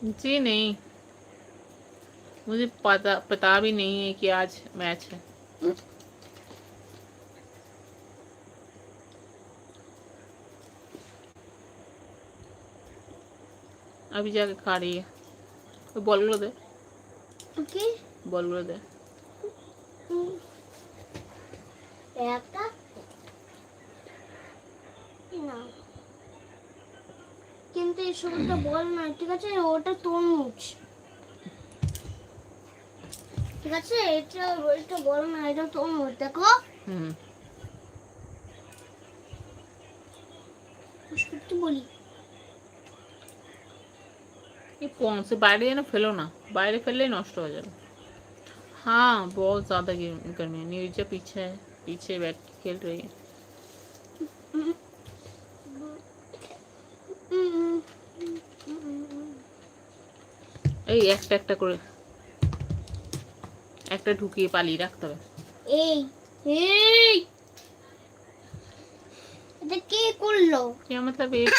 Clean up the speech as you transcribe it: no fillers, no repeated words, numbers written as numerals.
जी नहीं, मुझे पता भी नहीं है कि आज मैच है। अभी जाके खा रही है। तो बॉल दे, ওকে बॉल दे। একটা না কিন্তু এই সবটা বল না, ঠিক আছে? ওটা তরমুজ, ঠিক আছে? এটা বল না, এটা তরমুজ, দেখো। সত্যি বলি, ये कौन से बाहर है ना, फेलो ना, बाहर फेलले नष्ट हो जाएगा। हाँ बहुत ज्यादा गर्मी है। नीरजा पीछे है, पीछे बैठ के खेल रही है। এই একটা একটা করে একটা ঢুকিয়ে পালিয়ে রাখতে হবে। এই এই এটা কে করলো? क्या मतलब एक